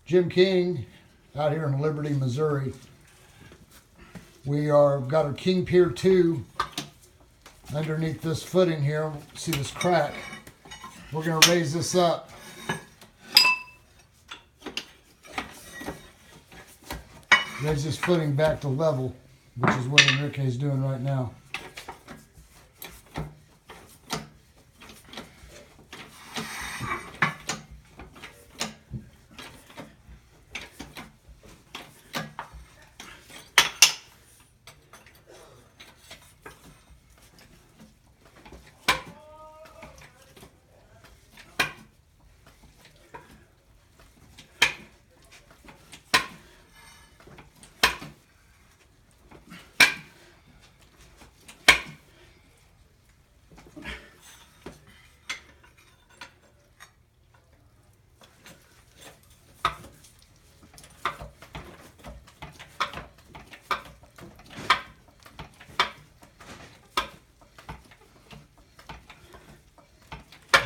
Jim King out here in Liberty, Missouri. We are got our King Pier 2 underneath this footing here. See this crack? We're going to raise this up. Raise this footing back to level, which is what Enrique is doing right now.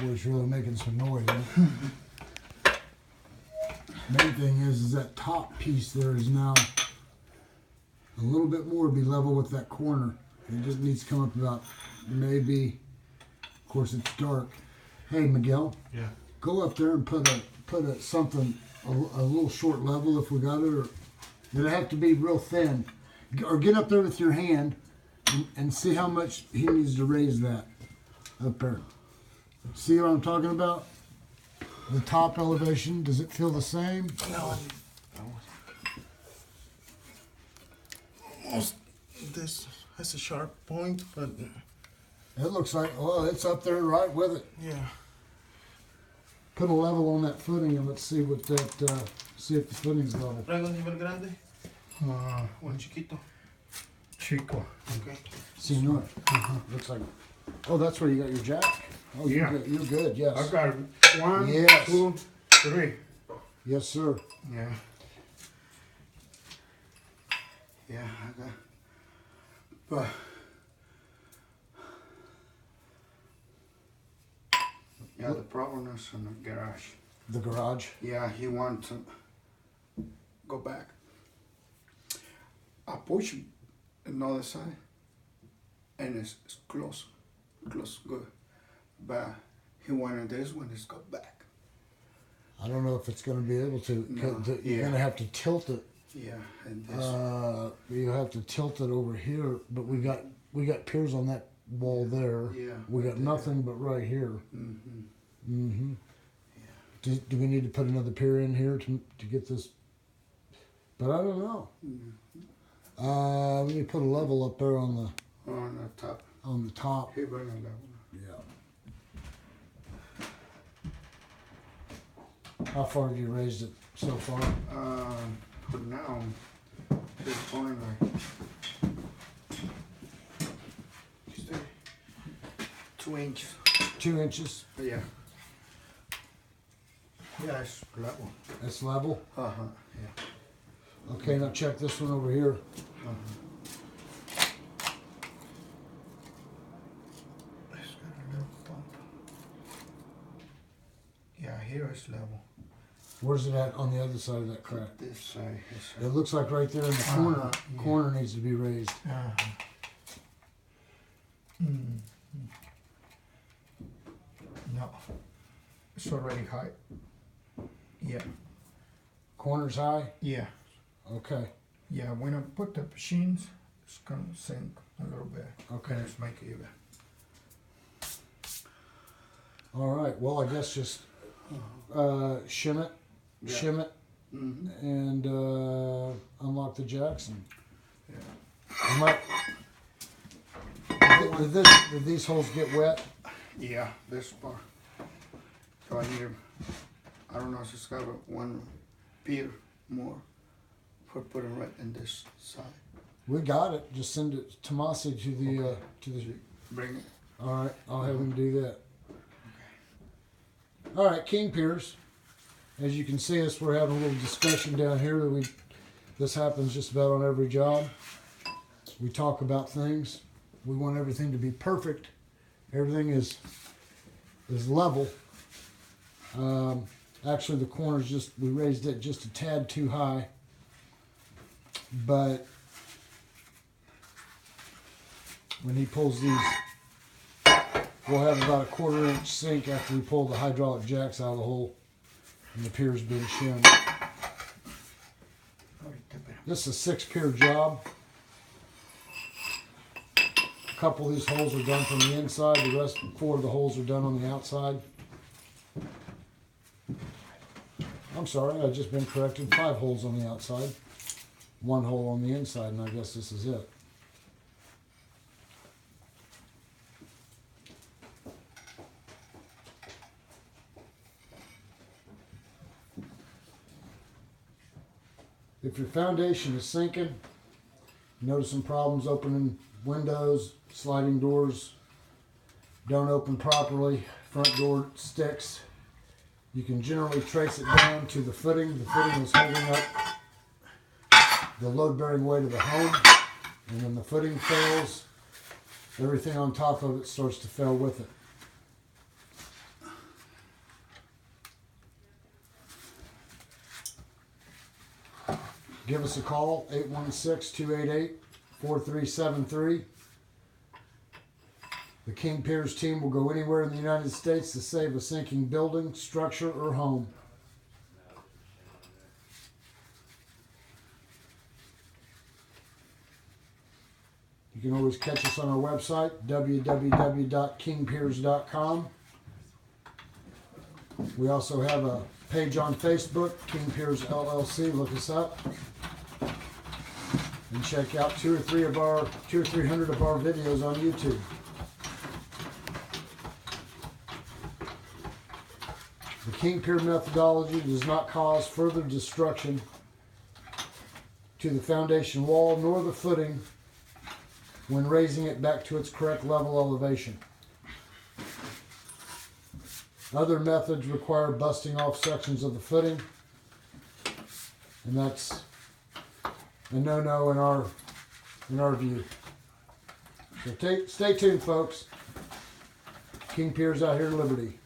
It's really making some noise. Huh? Main thing is that top piece there is now a little bit more to be level with that corner. It just needs to come up about maybe. Of course, it's dark. Hey, Miguel. Yeah. Go up there and put a something a little short level if we got it, or did it have to be real thin? Or get up there with your hand and see how much he needs to raise that up there. See what I'm talking about? The top elevation, does it feel the same? No. Almost. This has a sharp point, but It looks like, well, it's up there right with it. yeah. Put a level on that footing and let's see what that, see if the footing's level. ¿Traigo un nivel grande? O un chiquito? Chico. Okay. Senor. Looks like, oh, that's where you got your jack? Oh, Yeah. You're good, yes. I got 1, Yes. 2, 3. Yes, sir. Yeah. Yeah, I got. But yeah, the problem is in the garage. The garage? Yeah, he wants to go back. I push him another side, and it's close, good. But he wanted this one, it's got back. I don't know if it's going to be able to. No, You're yeah. going to have to tilt it. Yeah, and this. You have to tilt it over here, but we got piers on that wall there. Yeah, We got right there. nothing but right here. Mm-hmm. Mm-hmm. Yeah. Do we need to put another pier in here to get this? But I don't know. Mm-hmm. We need to put a level up there on On the top. the top. He bring it level. Yeah. How far have you raised it so far? For now, it's going like. Stay 2 inches. 2 inches. Yeah. Yeah, it's level. That's level. Yeah. Okay, now check this one over here. It's got a little bump. Yeah, here it's level. Where's it at on the other side of that crack? This side is. It looks like right there in the corner. Yeah. Corner needs to be raised. No, it's already high. Yeah. Corner's high. Yeah. Okay. Yeah. When I put the machines, it's gonna sink a little bit. Okay. Let's make it even. All right. Well, I guess just shim it, Yeah. shim it, Mm-hmm. and unlock the jacks. And Yeah. you might. Did these holes get wet? Yeah, this part. So I need, I don't know, just got one pier more for putting right in this side. We got it. Just send it Tomasi to the to the. Bring it. All right, I'll have him do that. All right, King Piers. As you can see us, we're having a little discussion down here that this happens just about on every job. We talk about things. We want everything to be perfect. Everything is level. Actually, the corners we raised it just a tad too high. But when he pulls these, we'll have about a 1/4 inch sink after we pull the hydraulic jacks out of the hole and the pier's been shimmed. This is a 6-pier job. A couple of these holes are done from the inside, the rest 4 of the holes are done on the outside. I'm sorry, I've just been corrected. 5 holes on the outside, 1 hole on the inside, and I guess this is it. If your foundation is sinking, notice some problems opening windows, sliding doors don't open properly, front door sticks, you can generally trace it down to the footing. The footing is holding up the load-bearing weight of the home, and when the footing fails, everything on top of it starts to fail with it. Give us a call, 816-288-4373. The King Piers team will go anywhere in the United States to save a sinking building, structure, or home. You can always catch us on our website, www.kingpiers.com. We also have a page on Facebook, King Piers LLC. Look us up and check out 200 or 300 of our videos on YouTube. The King Pier methodology does not cause further destruction to the foundation wall nor the footing when raising it back to its correct level elevation. Other methods require busting off sections of the footing, and that's a no-no in our view. So stay tuned, folks. King Piers out here in Liberty.